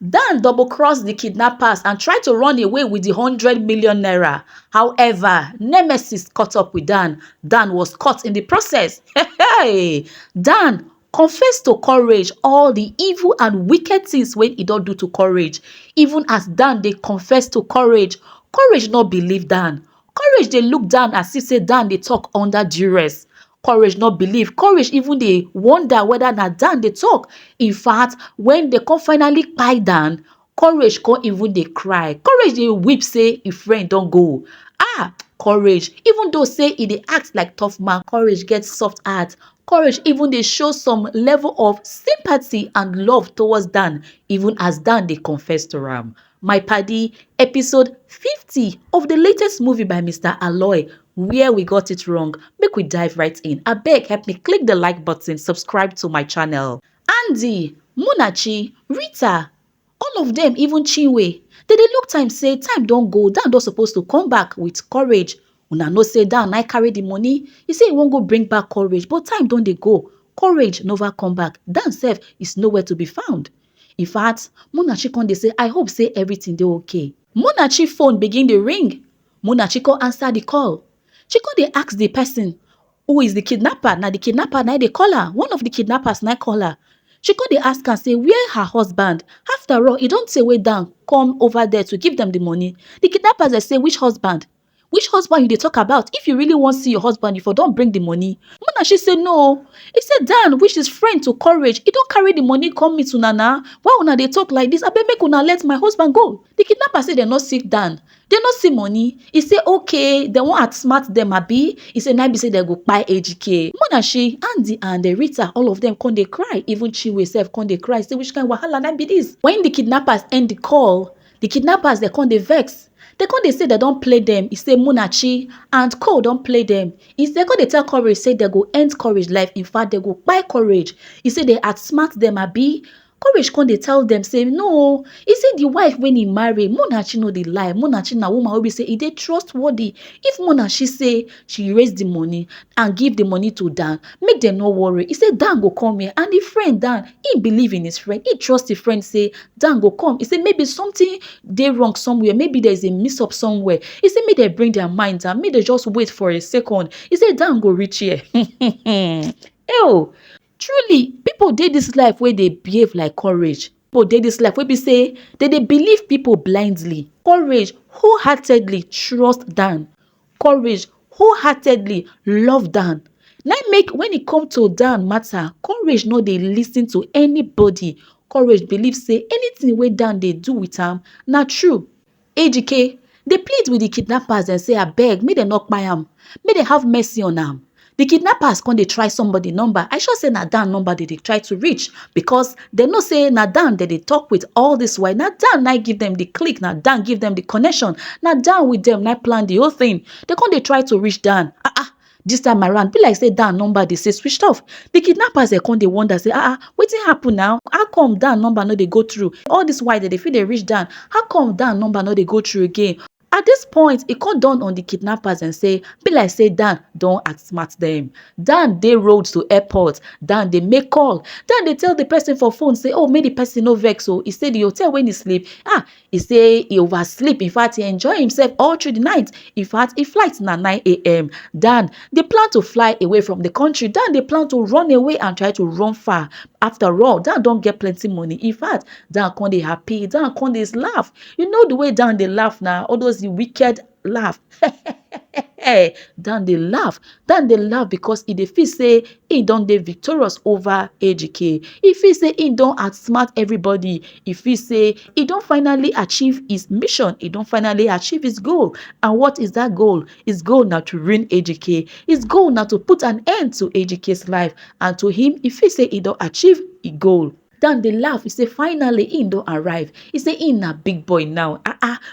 Dan double-crossed the kidnappers and tried to run away with the 100 million naira. However, Nemesis caught up with Dan. Dan was caught in the process. Hey, Dan confessed to Courage all the evil and wicked things wey e don do to Courage. Even as Dan dey confess to Courage, Courage no believe Dan. Courage dey look Dan as if say Dan dey talk under duress. Courage no believe. Courage even dey wonder whether na Dan dey talk. In fact, when they come finally kpai Dan, Courage come even dey cry. Courage dey weep say im friend don go. Courage, even though say e dey act like tough man, Courage get soft heart. Courage even dey show some level of sympathy and love towards Dan, even as Dan dey confess to am. My paddy, episode 50 of the latest movie by Mr. Aloy, Where We Got It Wrong. Make we dive right in. Abeg, help me click the like button, subscribe to my channel. Andy, Munachi, Rita, all of them, even Chinwe, they dey look time say time don go. Dan don suppose to come back with Courage. Una know say Dan na carry the money. He say he wan go bring back Courage, but time don dey go. Courage never come back. Dan sef is nowhere to be found. In fact, Munachi come dey say, I hope say everything dey okay. Munachi phone begin dey ring. Munachi come answer the call. She come dey ask the person, who is the kidnapper? Na the kidnapper na dey call her. One of the kidnappers na call her. She come dey ask am say, where her husband? After all, e don tey wey Dan come over there to give them the money. The kidnappers dey say, which husband? Which husband you dey talk about? If you really wan see your husband, you for don bring the money. Munachi say no. He say Dan, which is friend to Courage, he don carry the money come meet una na. Why una dey talk like this? Abeg make una let my husband go. The kidnapper say dem no see Dan. They no see money. He say okay, they wan outsmart them abi. He say na be say they go kpai AGK. Munachi, Andy and Rita, all of them come dey cry. Even Chinwe sef come dey cry. Say which kind wahala na be this? When the kidnappers end the call, the kidnappers they come dey vex. They come dey say they don play them. He say Munachi and Co don play them. He say come dey tell Courage say they go end Courage life. In fact, they go kpai Courage. He say they outsmart them abi. Courage come dey tell them say no. He say the wife when he marry, Munachi no dey lie. Munachi na woman wey be say e dey trustworthy. If Munachi say she raise the money and give the money to Dan, make them no worry. He say Dan go come here, and the friend Dan, he believe in his friend. He trust the friend say Dan go come. He say maybe something dey wrong somewhere. Maybe there is a mix up somewhere. He say make they bring their mind down. Make they just wait for a second. He say Dan go reach here. Ew. Truly, people dey this life where they behave like Courage. People dey this life where be say they believe people blindly. Courage wholeheartedly trust Dan. Courage wholeheartedly love Dan. Now make when it come to Dan matter, Courage no dey listen to anybody. Courage believe say anything wey Dan dey do with am na true. AGK, they plead with the kidnappers and say abeg make dem no kpai am, make dem have mercy on am. The kidnappers come dey try somebody number. I sure say na Dan number they try to reach, because they know say na Dan they talk with all this while. Na Dan na give them the click. Na Dan give them the connection. Na Dan with them na plan the whole thing. They come dey try to reach Dan. This time around, be like say Dan number they say switched off. The kidnappers they come dey wonder say wetin happen now? How come Dan number no dey go through? All this while they feel they reach Dan. How come Dan number no dey go through again? At this point, it come down on the kidnappers and say, be like say Dan don't outsmart them. Dan they road to airport. Dan they make call. Dan they tell the person for phone, say, oh, make the person no vex. So he say the hotel when he sleep. He say he oversleep. In fact, he enjoy himself all through the night. In fact, he flight na 9 a.m. Dan, they plan to fly away from the country. Dan, they plan to run away and try to run far. After all, Dan don't get plenty money. In fact, Dan can't dey happy. Dan can't dey laugh. You know the way Dan they laugh now. All those wicked laugh. Dan they laugh. Dan they laugh because he dey feel say he don't dey victorious over AGK. He feel say he don't outsmart everybody. He feel say he don't finally achieve his mission. He don't finally achieve his goal. And what is that goal? His goal now to ruin AGK. His goal now to put an end to AGK's life. And to him, he feel say he don't achieve his goal. Dan they laugh. He say finally he don't arrive. He say he na big boy now.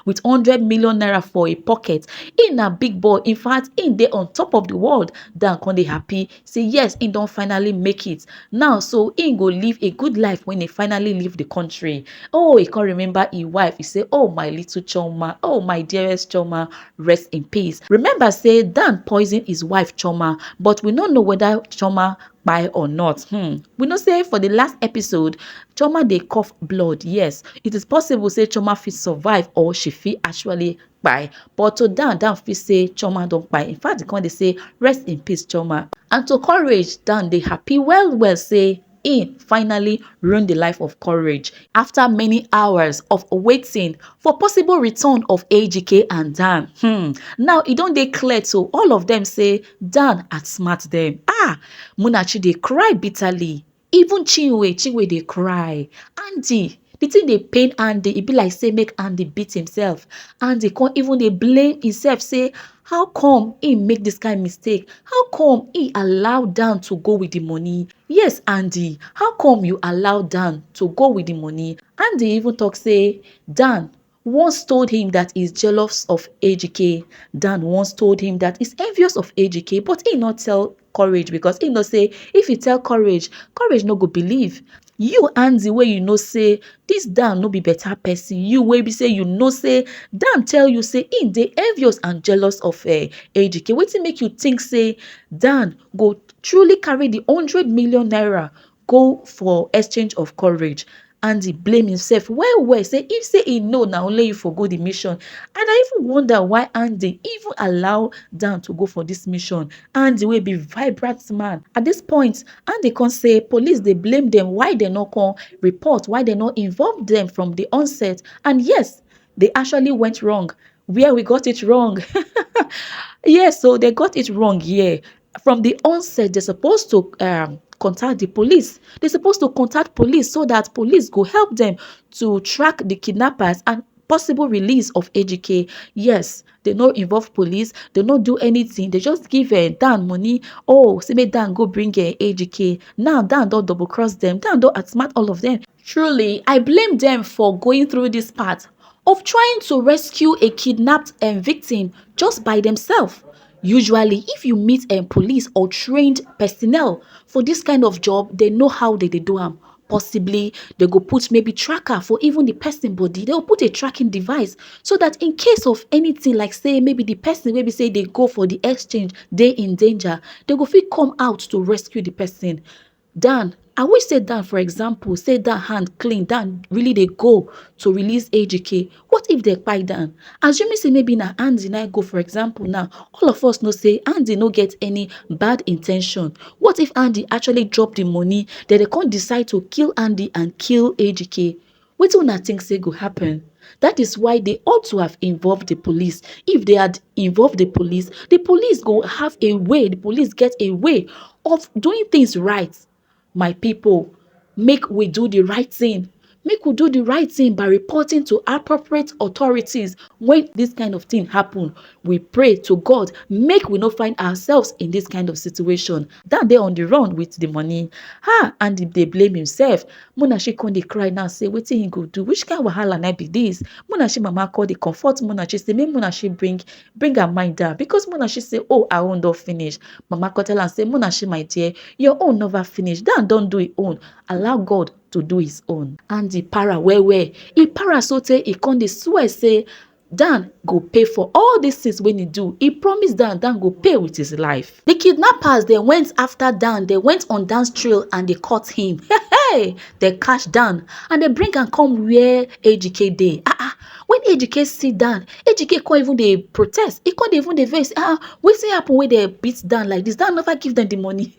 With 100 million naira for a pocket. He na big boy. In fact, he dey on top of the world. Dan can dey happy. Say yes, he don't finally make it. Now, so he go live a good life when he finally leave the country. Oh, he can't remember his wife. He say, oh, my little Choma. Oh, my dearest Choma. Rest in peace. Remember, say Dan poisoned his wife Choma. But we don't know whether Choma kpai or not. We know say for the last episode, Choma dey cough blood. Yes, it is possible say Choma fit survive or she fit actually kpai. But to Dan fit say Choma don kpai. In fact, they say rest in peace, Choma. And to Courage, Dan dey happy well say he finally ruined the life of Courage after many hours of waiting for possible return of AGK and Dan. Now e don dey clear to all of them say Dan outsmart them. Munachi dey cry bitterly. Even Chinwe dey cry. Andy, the thing dey pain Andy. E be like say make Andy beat himself. Andy can't even dey blame himself say how come he make this kind of mistake? How come he allow Dan to go with the money? Yes, Andy, how come you allow Dan to go with the money? Andy even talk say Dan once told him that he's jealous of AGK. Dan once told him that he's envious of AGK, but he not tell Courage because he know say if he tell Courage no go believe. You Andy wey you know say this Dan no be better person. You wey be say you know say Dan tell you say he dey envious and jealous of AGK. Wetin make you think say Dan go truly carry the 100 million naira go for exchange of Courage? Andy blame himself well say if say he know na only you for go the mission. And I even wonder why Andy even allow Dan to go for this mission. Andy will be vibrant man. At this point, Andy can say police they blame them why they not come report, why they not involve them from the onset. And yes, they actually went wrong. Where we got it wrong. Yes, so they got it wrong here. From the onset, they're supposed to contact the police. They're supposed to contact police so that police go help them to track the kidnappers and possible release of AGK. Yes, they not involve police. They not do anything. They just give Dan money. Oh, say make Dan go bring AGK. Now Dan don't double cross them. Dan don't outsmart all of them. Truly, I blame them for going through this part of trying to rescue a kidnapped victim just by themselves. Usually, if you meet police or trained personnel for this kind of job, they know how they do them. Possibly, they go put maybe tracker for even the person body. They'll put a tracking device so that in case of anything like say maybe the person maybe say they go for the exchange, they in danger, they go fit come out to rescue the person. Dan, I wish say Dan, for example, say Dan hand clean, Dan really they go to release AGK. What if they kpai Dan? Assuming say maybe na Andy na go, for example, now all of us know say Andy no get any bad intention. What if Andy actually drop the money, then they can't decide to kill Andy and kill AGK? What do not think say go happen? That is why they ought to have involved the police. If they had involved the police go have a way, the police get a way of doing things right. My people, make we do the right thing. Make we do the right thing by reporting to appropriate authorities when this kind of thing happen. We pray to God, make we not find ourselves in this kind of situation. That they on the run with the money. And if they blame himself, Munachi come dey cry now, say, wetin he go do? Which kind of wahala na be this? Munachi mama call the comfort Munachi, say, make Munachi bring her mind down. Because Munachi say, oh, I own don't finish. Mama call tell her, say, Munachi, my dear, your own never finish. Dan don't do it own. Allow God to do his own. And the para where he para so tey he come dey swear say Dan go pay for all these things when he do. He promised Dan go pay with his life. The kidnappers, they went after Dan. They went on Dan's trail and they caught him. Hey, they catch Dan and they bring and come where AGK dey. When AGK see Dan, AGK can't even they protest. He can't even they vex. Wetin happen when they beat Dan like this? Dan never give them the money.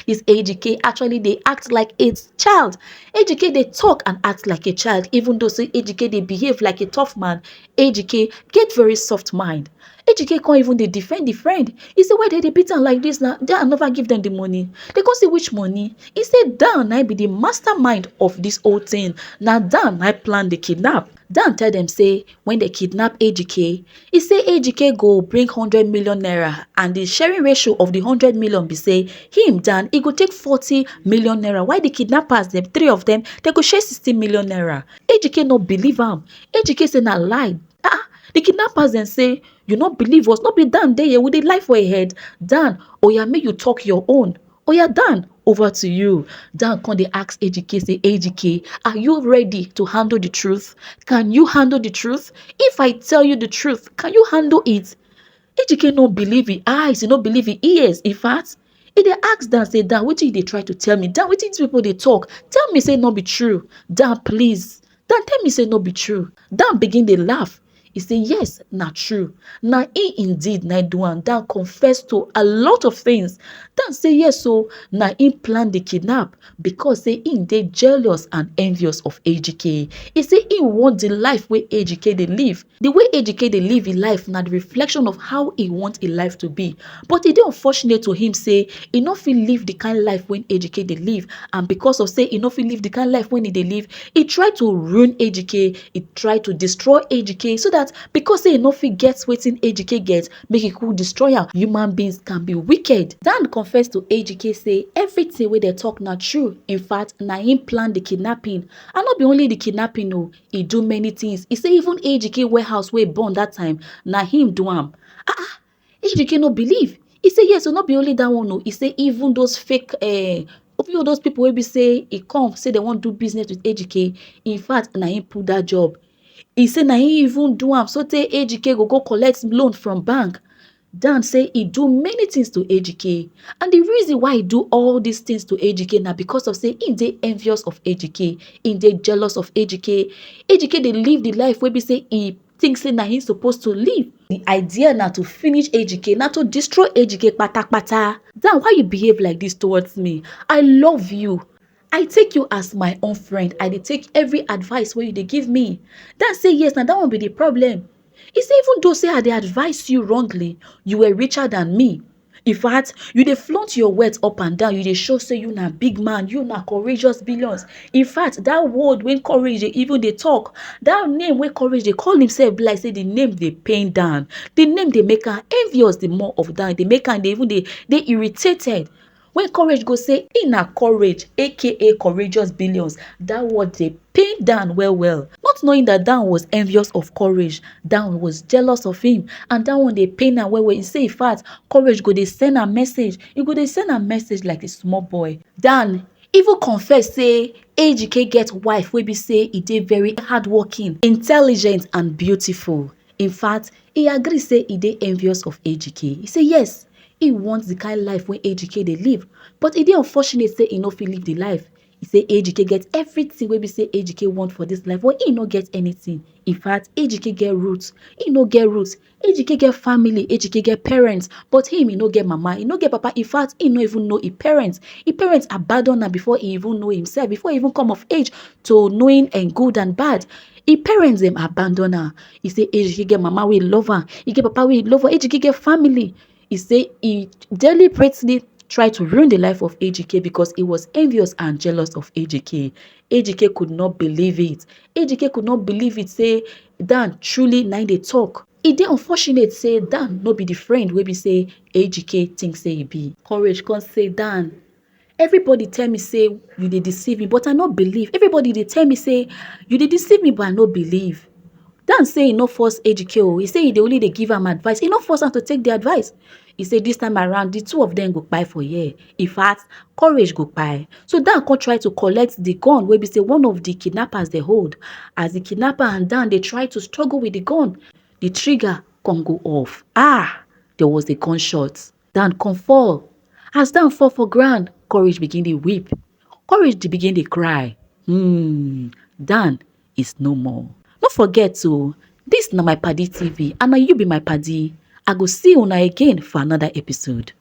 This AGK actually they act like a child. AGK they talk and act like a child, even though say AGK they behave like a tough man. AGK get very soft mind. AGK can't even they defend the friend. He said, why they beat them like this now? They never give them the money. They can't say which money. He said, Dan, I be the mastermind of this whole thing. Now Dan, I plan the kidnap. Dan tell them say when they kidnap AGK, he say AGK go bring 100 million naira and the sharing ratio of the 100 million be say him Dan he go take 40 million naira. Why the kidnappers them three of them they go share 60 million naira. AGK no believe him. AGK say na lie. The kidnappers then say you not believe us. Not be Dan there with the life for a head. Dan, oh yeah, make you talk your own. Oh yeah, Dan, over to you. Dan can they ask AGK, say, AGK, are you ready to handle the truth? Can you handle the truth? If I tell you the truth, can you handle it? AGK no believe his eyes, he no believe his ears. In fact, e dey ask Dan say, Dan, wetin you dey try to tell me? Dan, wetin dis people dey talk? Tell me say no be true. Dan, please. Dan, tell me say no be true. Dan begin dey laugh. He say, yes, na true. Na he indeed na do am. Dan confess to a lot of things. Dan say, yes, so na him plan the kidnap because say him dey jealous and envious of Ejike. He say he want the life wey Ejike dey live. The way Ejike dey live his life na the reflection of how he want his life to be. But e dey unfortunate to him say he no fit live the kind life when Ejike dey live, and because of say he no fit live the kind life when he dey live, he try to ruin Ejike. He try to destroy Ejike so that because say he no fit get wetin Ejike get, make he could destroy am. Human beings can be wicked. Dan confess to Ejike say everything wey dey talk na true. In fact, na him plan the kidnapping, and not be only the kidnapping o, he do many things. He say even Ejike warehouse wey burn that time, na him do am. Ejike no believe. He say yes, so not be only that one o. He say even those fake all those people wey be say he come say they wan do business with Ejike, in fact na him put that job. He say na him even do am so tey Ejike go collect loan from bank. Dan say he do many things to Ejike, and the reason why he do all these things to Ejike na because of say he dey envious of Ejike, he dey jealous of Ejike. Ejike dey live the life wey be say he think say na him supposed to live. The idea na to finish Ejike, na to destroy Ejike kpatakpata. Dan, why you behave like this towards me? I love you. I take you as my own friend. I dey take every advice wey you dey give me. Dan say yes, na that one be the problem. He say even though say I dey advise you wrongly, you were richer than me. In fact, you dey flaunt your words up and down. You dey show say you na big man, you na courageous billions. In fact, that word when courage dey even dey talk, that name wey courage dey call himself be like say the name dey pain Dan. The name dey make am envious the more of Dan. Dey make am dey even dey irritated. When courage go say he na courage, aka courageous billions, that word dey pain Dan well well. Not knowing that Dan was envious of courage, Dan was jealous of him, and that one dey pain am well well. He say in fact, courage go dey send am message. He go dey send am message like a small boy. Dan even confess say Ejike get wife wey be say e dey very hardworking, intelligent and beautiful. In fact, he agree say he dey envious of Ejike. He say yes, he wants the kind life wey Ejike dey live, but e dey unfortunate say he no fit live the life. He say Ejike get everything wey be say Ejike want for this life, but he no get anything. In fact, Ejike get roots. He no get roots. Ejike get family. Ejike get parents, but him he no get mama. He no get papa. In fact, he no even know his parents. His parents abandon am before he even know himself. Before he even come of age to knowing and good and bad. His parents them abandon her. He say Ejike get mama wey love her. He get papa wey love her. Ejike get family. He say he deliberately tried to ruin the life of Ejike because he was envious and jealous of Ejike. Ejike could not believe it. Ejike could not believe it. Say Dan truly na dey talk. E dey unfortunate say Dan no be the friend wey be say Ejike think say he be. Courage come say Dan, everybody tell me say you dey deceive me, but I no believe. Everybody dey tell me say you dey deceive me, but I no believe. Dan say he no force Ejike o. He say he dey only dey give am advice. He no force am to take the advice. He say this time around, the two of them go kpai for here. In fact, courage go kpai. So Dan come try to collect the gun wey be say one of the kidnappers dey hold. As the kidnapper and Dan dey try to struggle with the gun, the trigger come go off. There was a gunshot. Dan come fall. As Dan fall for ground, courage begin dey weep. Courage dey begin dey cry. Dan is no more. No forget to, this na my Paddy TV and na you be my paddy. I go see una again for another episode.